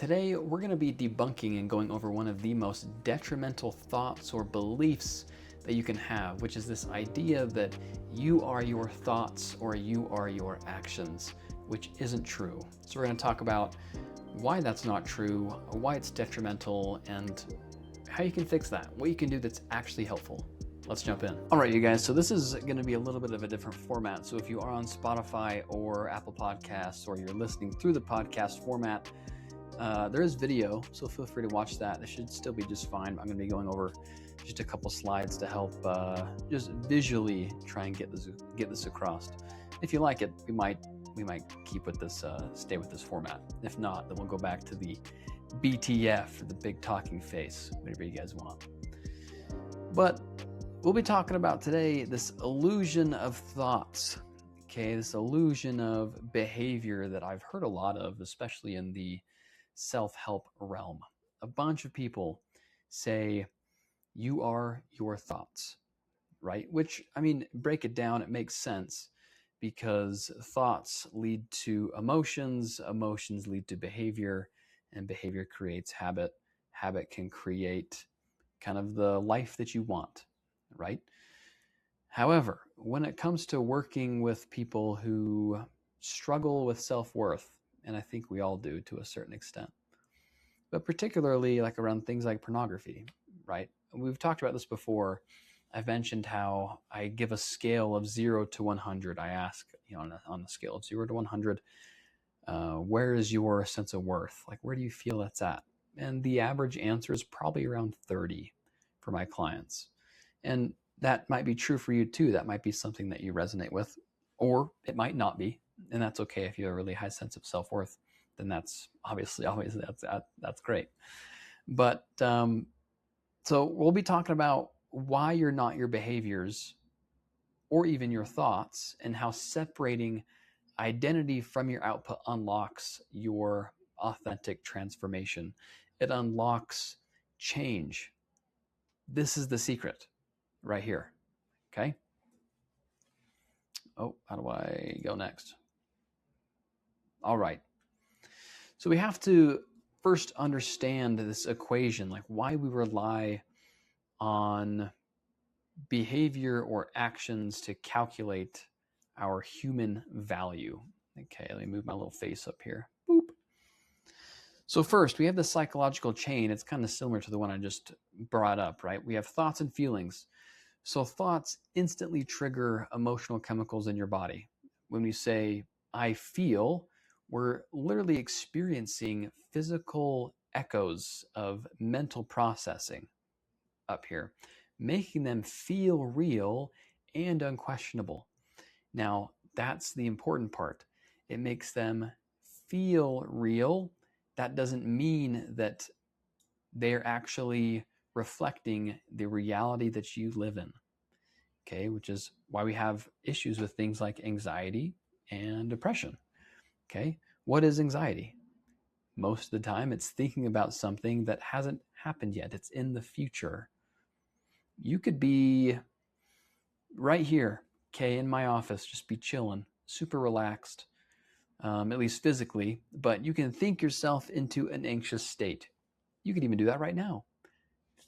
Today, we're going to be debunking and going over one of the most detrimental thoughts or beliefs that you can have, which is this idea that you are your thoughts or you are your actions, which isn't true. So we're going to talk about why that's not true, why it's detrimental, and how you can fix that, what you can do that's actually helpful. Let's jump in. All right, you guys, so this is going to be a little bit of a different format. So if you are on Spotify or Apple Podcasts, or you're listening through the podcast format, there is video, so feel free to watch that. It should still be just fine. I'm going to be going over just a couple slides to help just visually try and get this across. If you like it, we might keep with this, stay with this format. If not, then we'll go back to the BTF, or the big talking face, whatever you guys want. But we'll be talking about today this illusion of thoughts. Okay, this illusion of behavior that I've heard a lot of, especially in the self-help realm. A bunch of people say you are your thoughts, right? Which, I mean, break it down, it makes sense, because thoughts lead to emotions, emotions lead to behavior, and behavior creates habit. Habit can create kind of the life that you want, right? However, when it comes to working with people who struggle with self-worth, and I think we all do to a certain extent, but particularly like around things like pornography, right? We've talked about this before. I've mentioned how I give a scale of 0 to 100. I ask, on a scale of 0 to 100, where is your sense of worth? Like, where do you feel that's at? And the average answer is probably around 30 for my clients. And that might be true for you too. That might be something that you resonate with, or it might not be. And that's okay. If you have a really high sense of self-worth, then that's obviously that's great. But so we'll be talking about why you're not your behaviors or even your thoughts, and how separating identity from your output unlocks your authentic transformation. It unlocks change. This is the secret right here. Okay. Oh, how do I go next? All right. So we have to first understand this equation, like why we rely on behavior or actions to calculate our human value. Okay, let me move my little face up here. Boop. So first, we have the psychological chain. It's kind of similar to the one I just brought up, right? We have thoughts and feelings. So thoughts instantly trigger emotional chemicals in your body. When we say, I feel, we're literally experiencing physical echoes of mental processing up here, making them feel real and unquestionable. Now, that's the important part. It makes them feel real. That doesn't mean that they're actually reflecting the reality that you live in. Okay, which is why we have issues with things like anxiety and depression. Okay, what is anxiety? Most of the time, it's thinking about something that hasn't happened yet. It's in the future. You could be right here, okay, in my office, just be chilling, super relaxed, at least physically, but you can think yourself into an anxious state. You can even do that right now.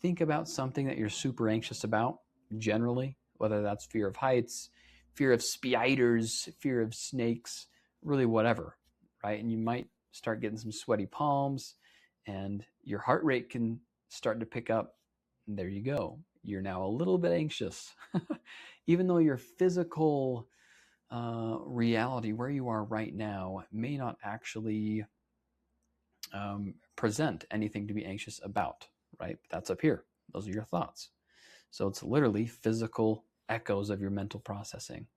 Think about something that you're super anxious about, generally, whether that's fear of heights, fear of spiders, fear of snakes, really whatever, right? And you might start getting some sweaty palms, and your heart rate can start to pick up. And there you go. You're now a little bit anxious, even though your physical reality, where you are right now, may not actually present anything to be anxious about, right? But that's up here. Those are your thoughts. So it's literally physical echoes of your mental processing.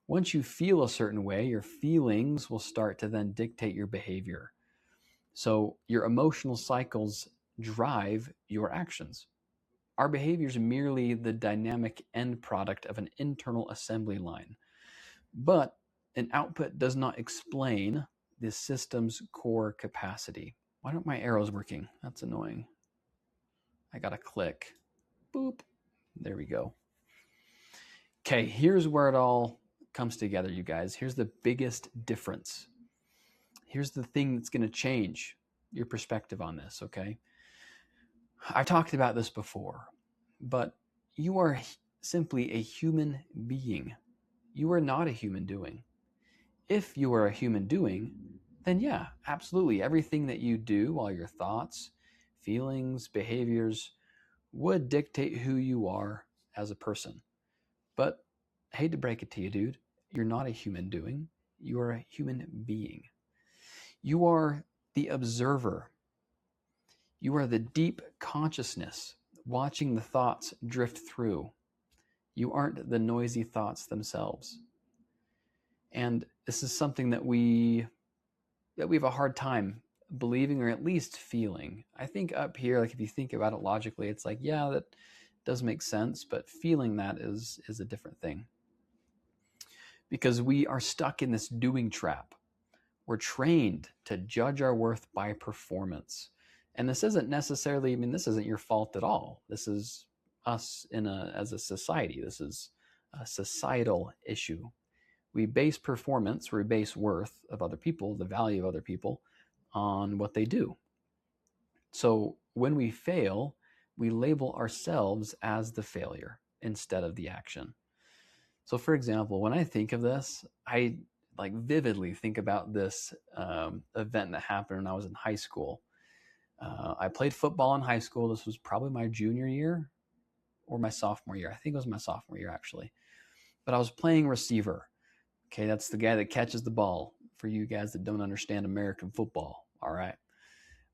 Once you feel a certain way, your feelings will start to then dictate your behavior. So your emotional cycles drive your actions. Our behavior is merely the dynamic end product of an internal assembly line. But an output does not explain the system's core capacity. Why aren't my arrows working? That's annoying. I gotta click. Boop. There we go. Okay, here's where it all comes together, you guys. Here's the biggest difference. Here's the thing that's going to change. your perspective on this, okay? I've talked about this before, but you are simply a human being. You are not a human doing. If you are a human doing, then yeah, absolutely. Everything that you do, all your thoughts, feelings, behaviors, would dictate who you are as a person. But I hate to break it to you, dude, you're not a human doing. You are a human being. You are the observer. You are the deep consciousness watching the thoughts drift through. You aren't the noisy thoughts themselves. And this is something that we have a hard time believing, or at least feeling. I think up here, like if you think about it logically, it's like, yeah, that does make sense, but feeling that is a different thing. Because we are stuck in this doing trap. We're trained to judge our worth by performance. And this isn't necessarily, I mean, this isn't your fault at all. This is us as a society. This is a societal issue. We base performance, we base worth of other people, the value of other people, on what they do. So when we fail, we label ourselves as the failure instead of the action. So for example, when I think of this, I like vividly think about this event that happened when I was in high school. I played football in high school. This was probably my junior year or my sophomore year. I think it was my sophomore year, actually. But I was playing receiver. Okay, that's the guy that catches the ball, for you guys that don't understand American football. All right.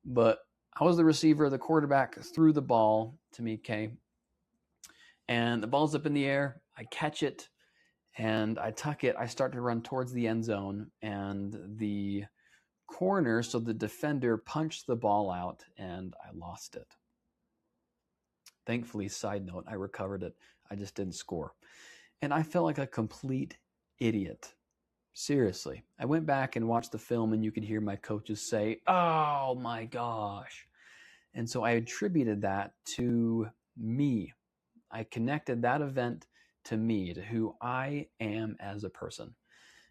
But I was the receiver. The quarterback threw the ball to me, okay? And the ball's up in the air. I catch it and I tuck it. I start to run towards the end zone, and the corner, so the defender, punched the ball out and I lost it. Thankfully, side note, I recovered it. I just didn't score. And I felt like a complete idiot. Seriously. I went back and watched the film, and you could hear my coaches say, "Oh my gosh." And so I attributed that to me. I connected that event to me, to who I am as a person.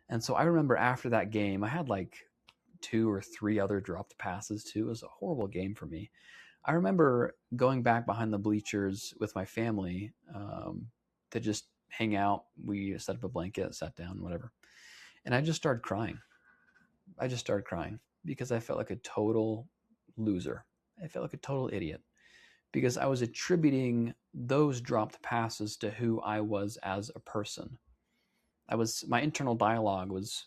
And so I remember after that game, I had like 2 or 3 other dropped passes too. It was a horrible game for me. I remember going back behind the bleachers with my family to just hang out. We set up a blanket, sat down, whatever. And I just started crying. I just started crying because I felt like a total loser. I felt like a total idiot because I was attributing those dropped passes to who I was as a person. My internal dialogue was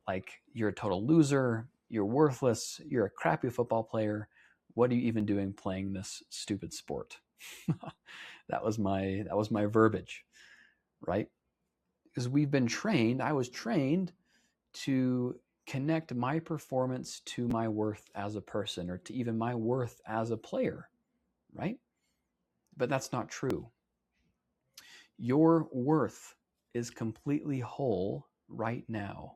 like, you're a total loser, you're worthless, you're a crappy football player. What are you even doing playing this stupid sport? That was my verbiage, right? Because I was trained to connect my performance to my worth as a person, or to even my worth as a player, right? But that's not true. Your worth is completely whole right now.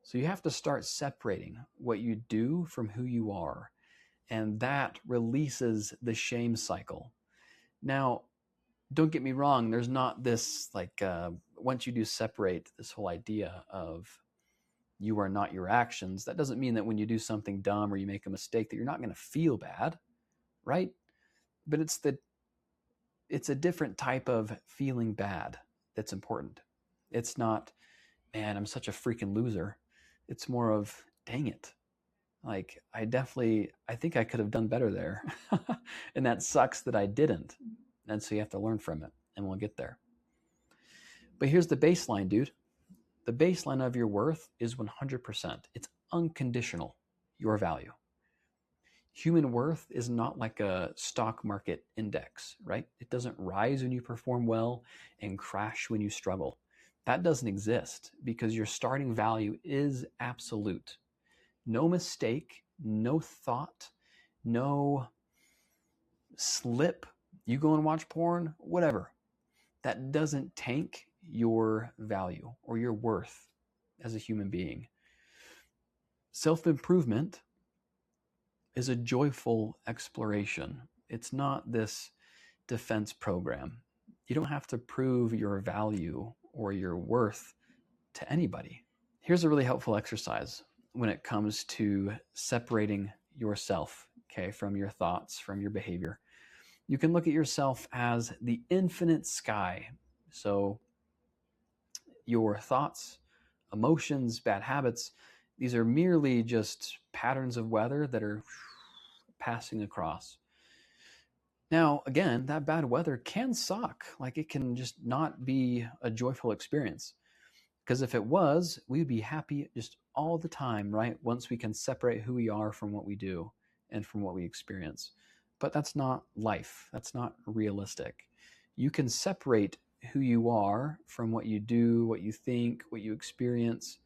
So you have to start separating what you do from who you are, and that releases the shame cycle. Now, don't get me wrong, there's not this like once you do separate this whole idea of you are not your actions, that doesn't mean that when you do something dumb or you make a mistake that you're not going to feel bad, right? But it's a different type of feeling bad that's important. It's not, man, I'm such a freaking loser. It's more of, dang it. Like, I think I could have done better there. And that sucks that I didn't. And so you have to learn from it, and we'll get there. But here's the baseline, dude. The baseline of your worth is 100%. It's unconditional, your value. Human worth is not like a stock market index, right? It doesn't rise when you perform well and crash when you struggle. That doesn't exist because your starting value is absolute. No mistake, no thought, no slip. You go and watch porn, whatever. That doesn't tank your value or your worth as a human being. Self-improvement is a joyful exploration. It's not this defense program. You don't have to prove your value or your worth to anybody. Here's a really helpful exercise. when it comes to separating yourself, okay, from your thoughts, from your behavior. You can look at yourself as the infinite sky. So your thoughts, emotions, bad habits, these are merely just patterns of weather that are passing across. Now, again, that bad weather can suck. Like, it can just not be a joyful experience. Because if it was, we'd be happy just all the time, right? Once we can separate who we are from what we do and from what we experience. But that's not life. That's not realistic. You can separate who you are from what you do, what you think, what you experience,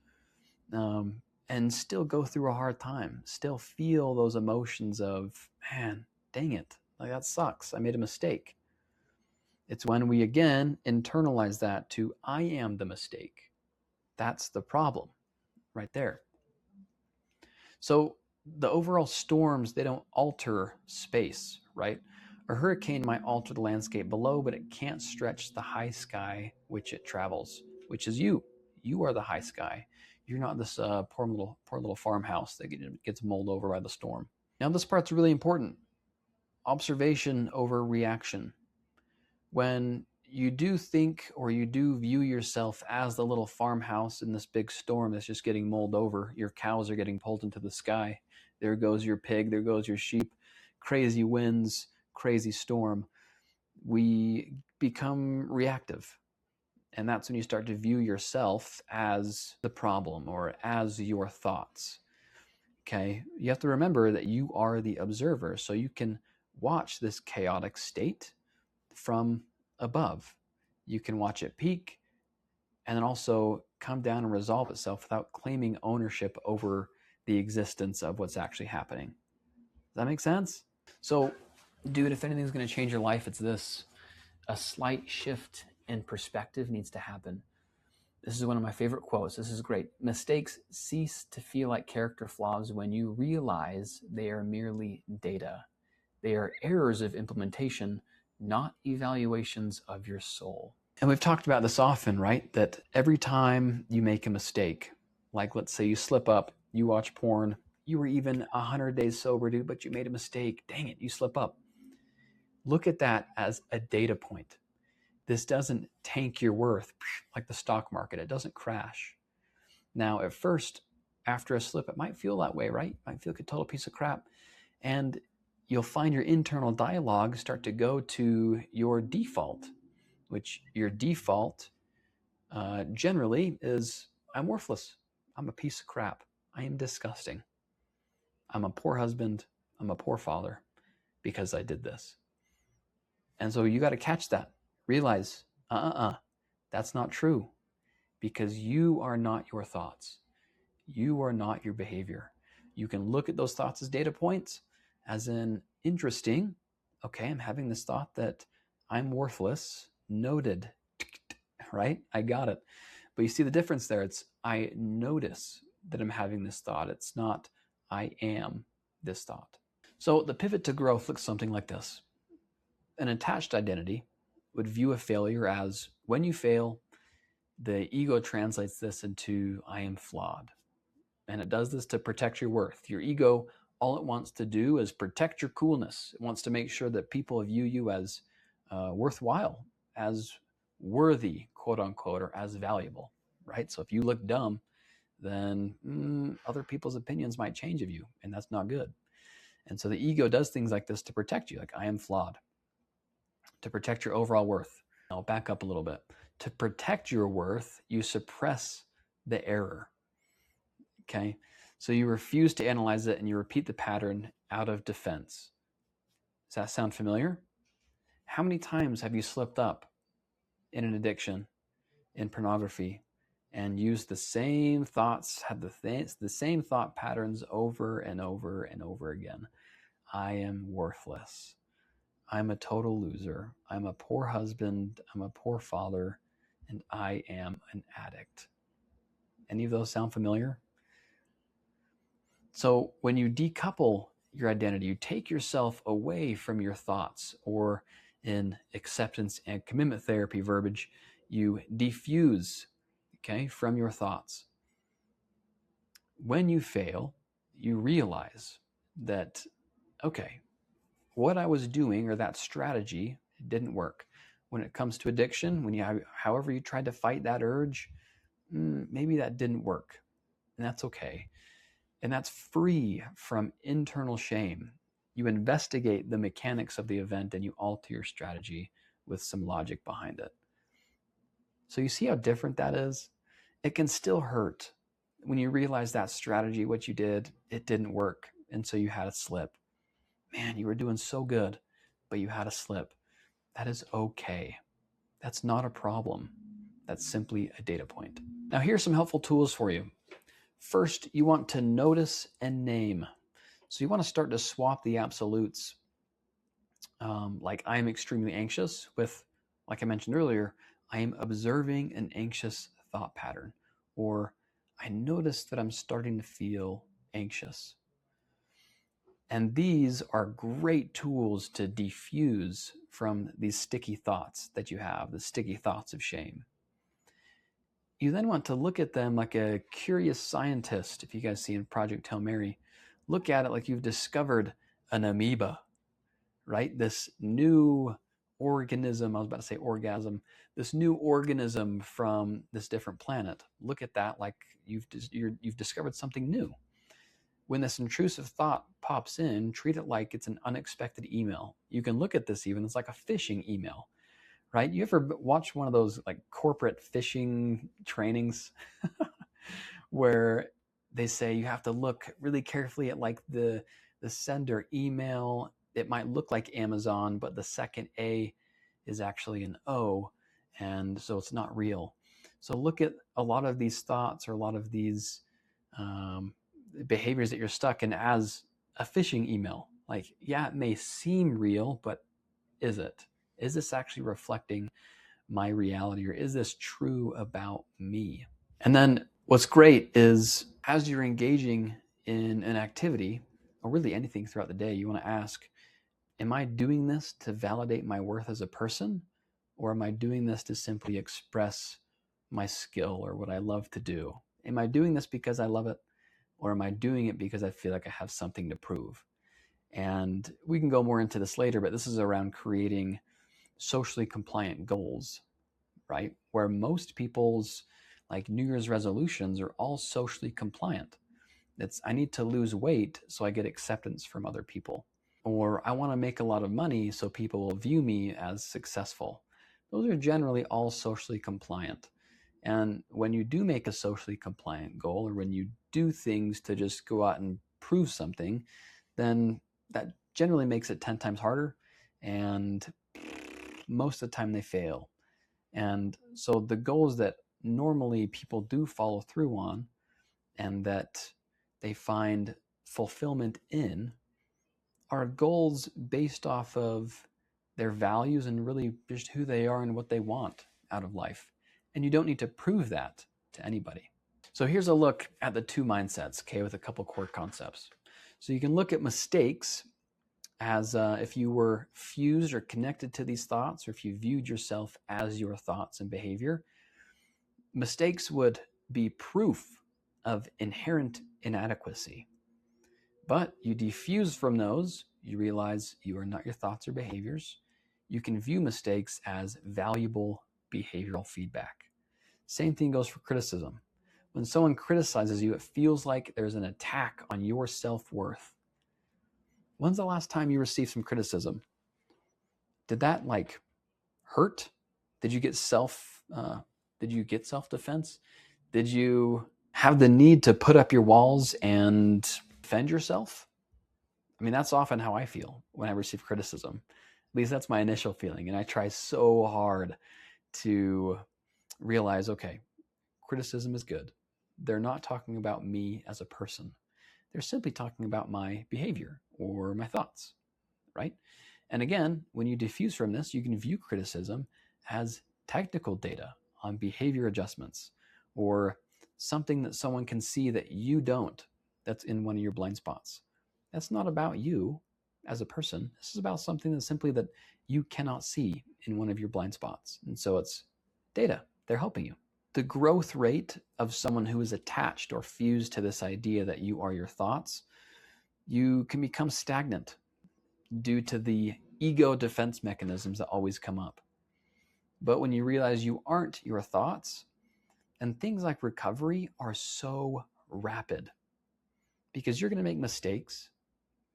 and still go through a hard time, still feel those emotions of, man, dang it, like that sucks. I made a mistake. It's when we again internalize that to, I am the mistake. That's the problem right there. So the overall storms, they don't alter space, right? A hurricane might alter the landscape below, but it can't stretch the high sky which it travels, which is you. You are the high sky. You're not this poor little farmhouse that gets mulled over by the storm. Now this part's really important. Observation over reaction. When you do think or you do view yourself as the little farmhouse in this big storm that's just getting mulled over, your cows are getting pulled into the sky, there goes your pig, there goes your sheep, crazy winds, crazy storm, we become reactive. And that's when you start to view yourself as the problem or as your thoughts. Okay, you have to remember that you are the observer, so you can watch this chaotic state from above. You can watch it peak and then also come down and resolve itself without claiming ownership over the existence of what's actually happening. Does that make sense? So, dude, if anything's going to change your life, it's this. A slight shift in perspective needs to happen. This is one of my favorite quotes. This is great. Mistakes cease to feel like character flaws when you realize they are merely data. They are errors of implementation, not evaluations of your soul. And we've talked about this often, right? That every time you make a mistake, like let's say you slip up, you watch porn, you were even 100 days sober, dude, but you made a mistake. Dang it, you slip up. Look at that as a data point. This doesn't tank your worth like the stock market. It doesn't crash. Now, at first, after a slip, it might feel that way, right? It might feel like a total piece of crap. And you'll find your internal dialogue start to go to your default, which your default generally is, I'm worthless. I'm a piece of crap. I am disgusting. I'm a poor husband. I'm a poor father because I did this. And so you got to catch that. Realize, that's not true, because you are not your thoughts. You are not your behavior. You can look at those thoughts as data points, as in, interesting. Okay, I'm having this thought that I'm worthless. Noted. Right? I got it. But you see the difference there. It's, I notice that I'm having this thought. It's not, I am this thought. So the pivot to growth looks something like this. An attached identity would view a failure as, when you fail, the ego translates this into, I am flawed. And it does this to protect your worth. Your ego, all it wants to do is protect your coolness. It wants to make sure that people view you as worthwhile, as worthy, quote unquote, or as valuable, right? So if you look dumb, then other people's opinions might change of you, and that's not good. And so the ego does things like this to protect you, like, I am flawed, to protect your overall worth. I'll back up a little bit. To protect your worth, you suppress the error. Okay, so you refuse to analyze it and you repeat the pattern out of defense. Does that sound familiar? How many times have you slipped up in an addiction, in pornography, and used the same thoughts, had the same thought patterns over and over and over again? I am worthless. I'm a total loser. I'm a poor husband. I'm a poor father. And I am an addict. Any of those sound familiar? So when you decouple your identity, you take yourself away from your thoughts, or in acceptance and commitment therapy verbiage, you defuse, okay, from your thoughts. When you fail, you realize that, okay, what I was doing or that strategy didn't work. When it comes to addiction, when however you tried to fight that urge, maybe that didn't work. And that's okay. And that's free from internal shame. You investigate the mechanics of the event and you alter your strategy with some logic behind it. So you see how different that is? It can still hurt when you realize that strategy, what you did, it didn't work. And so you had a slip. Man, you were doing so good, but you had a slip. That is okay. That's not a problem. That's simply a data point. Now, here's some helpful tools for you. First, you want to notice and name. So you want to start to swap the absolutes, like I am extremely anxious, with, like I mentioned earlier, I am observing an anxious thought pattern, or I notice that I'm starting to feel anxious. And these are great tools to defuse from these sticky thoughts that you have, the sticky thoughts of shame. You then want to look at them like a curious scientist. If you guys see in Project Hail Mary, look at it like you've discovered an amoeba, right? This new organism, I was about to say orgasm, this new organism from this different planet. Look at that like you've discovered something new. When this intrusive thought pops in, treat it like it's an unexpected email. You can look at this even as like a phishing email, right? You ever watch one of those like corporate phishing trainings where they say you have to look really carefully at like the sender email. It might look like Amazon, but the second A is actually an O, and so it's not real. So look at a lot of these thoughts or a lot of these behaviors that you're stuck in as a phishing email. Like, yeah, it may seem real, but is it? Is this actually reflecting my reality, or is this true about me? And then what's great is as you're engaging in an activity, or really anything throughout the day, you want to ask, am I doing this to validate my worth as a person? Or am I doing this to simply express my skill or what I love to do? Am I doing this because I love it? Or am I doing it because I feel like I have something to prove? And we can go more into this later, but this is around creating socially compliant goals, right? Where most people's like New Year's resolutions are all socially compliant. It's, I need to lose weight so I get acceptance from other people. Or I want to make a lot of money so people will view me as successful. Those are generally all socially compliant. And when you do make a socially compliant goal, or when you do things to just go out and prove something, then that generally makes it 10 times harder. And most of the time they fail. And so the goals that normally people do follow through on and that they find fulfillment in are goals based off of their values and really just who they are and what they want out of life. And you don't need to prove that to anybody. So here's a look at the two mindsets, okay, with a couple core concepts. So you can look at mistakes as if you were fused or connected to these thoughts, or if you viewed yourself as your thoughts and behavior. Mistakes would be proof of inherent inadequacy. But you defuse from those, you realize you are not your thoughts or behaviors. You can view mistakes as valuable behavioral feedback. Same thing goes for criticism. When someone criticizes you, it feels like there's an attack on your self-worth. When's the last time you received some criticism? Did that like hurt? Did you get self-defense? Did you have the need to put up your walls and defend yourself? I mean, that's often how I feel when I receive criticism. At least that's my initial feeling. And I try so hard to realize, okay, criticism is good. They're not talking about me as a person. They're simply talking about my behavior or my thoughts, right? And again, when you diffuse from this, you can view criticism as technical data on behavior adjustments, or something that someone can see that you don't, that's in one of your blind spots. That's not about you as a person. This is about something that's simply that you cannot see in one of your blind spots. And so it's data. They're helping you. The growth rate of someone who is attached or fused to this idea that you are your thoughts, you can become stagnant due to the ego defense mechanisms that always come up. But when you realize you aren't your thoughts, and things like recovery are so rapid, because you're going to make mistakes,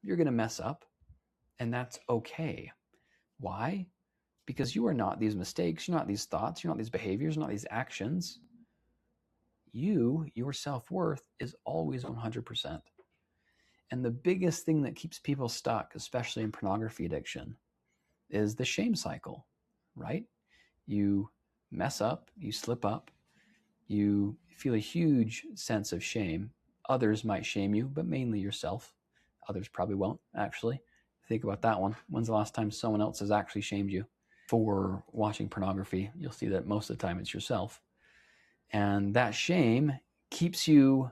you're going to mess up, and that's okay. Why? Because you are not these mistakes, you're not these thoughts, you're not these behaviors, you're not these actions. Your self-worth is always 100%. And the biggest thing that keeps people stuck, especially in pornography addiction, is the shame cycle, right? You mess up, you slip up, you feel a huge sense of shame. Others might shame you, but mainly yourself. Others probably won't, actually. Think about that one. When's the last time someone else has actually shamed you for watching pornography? You'll see that most of the time it's yourself. And that shame keeps you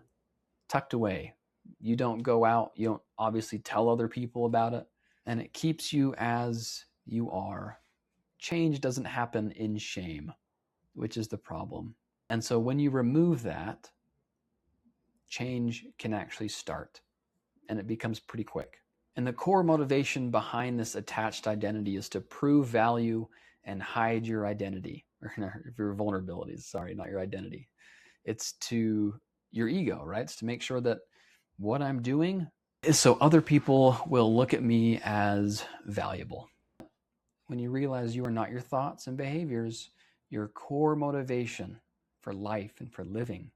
tucked away. You don't go out. You don't obviously tell other people about it. And it keeps you as you are. Change doesn't happen in shame, which is the problem. And so when you remove that, change can actually start. And it becomes pretty quick. And the core motivation behind this attached identity is to prove value and hide your identity, or your vulnerabilities, sorry, not your identity. It's to your ego, right? It's to make sure that what I'm doing is so other people will look at me as valuable. When you realize you are not your thoughts and behaviors, your core motivation for life and for living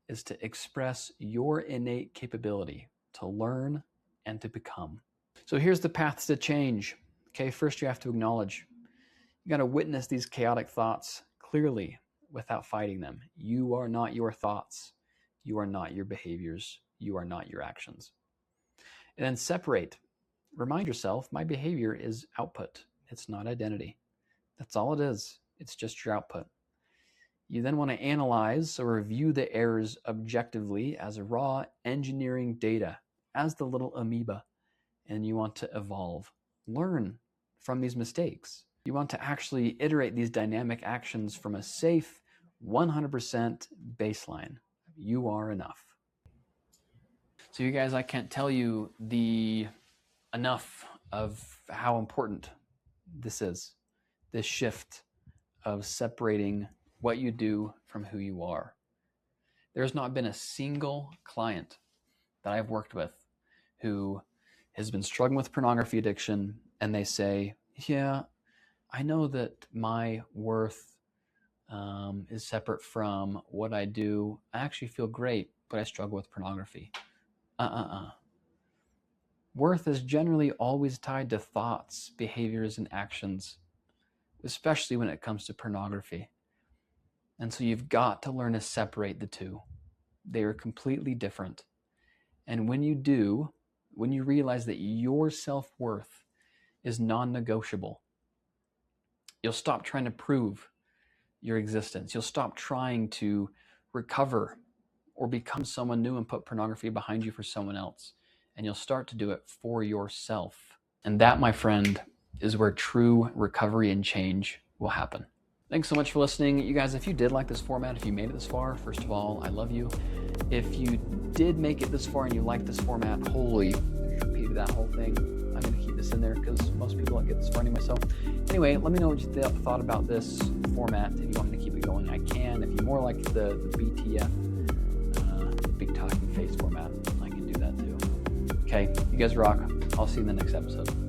is to express your innate capability to learn and to become. So here's the paths to change. Okay, first you have to acknowledge. You got to witness these chaotic thoughts clearly without fighting them. You are not your thoughts. You are not your behaviors. You are not your actions. And then separate. Remind yourself, my behavior is output. It's not identity. That's all it is. It's just your output. You then want to analyze or review the errors objectively as raw engineering data, as the little amoeba, and you want to evolve. Learn from these mistakes. You want to actually iterate these dynamic actions from a safe 100% baseline. You are enough. So you guys, I can't tell you enough of how important this is, this shift of separating what you do from who you are. There's not been a single client that I've worked with who has been struggling with pornography addiction and they say, yeah, I know that my worth is separate from what I do. I actually feel great, but I struggle with pornography. Worth is generally always tied to thoughts, behaviors, and actions, especially when it comes to pornography. And so you've got to learn to separate the two. They are completely different. And when you do, when you realize that your self-worth is non-negotiable, you'll stop trying to prove your existence. You'll stop trying to recover or become someone new and put pornography behind you for someone else. And you'll start to do it for yourself. And that, my friend, is where true recovery and change will happen. Thanks so much for listening. You guys, if you did like this format, if you made it this far, first of all, I love you. If you did make it this far and you like this format, holy, repeated that whole thing. I'm going to keep this in there because most people don't get this far anyway. So anyway, let me know what you thought about this format. If you want me to keep it going, I can. If you more like the BTF, Big Talking Face format, I can do that too. Okay, you guys rock. I'll see you in the next episode.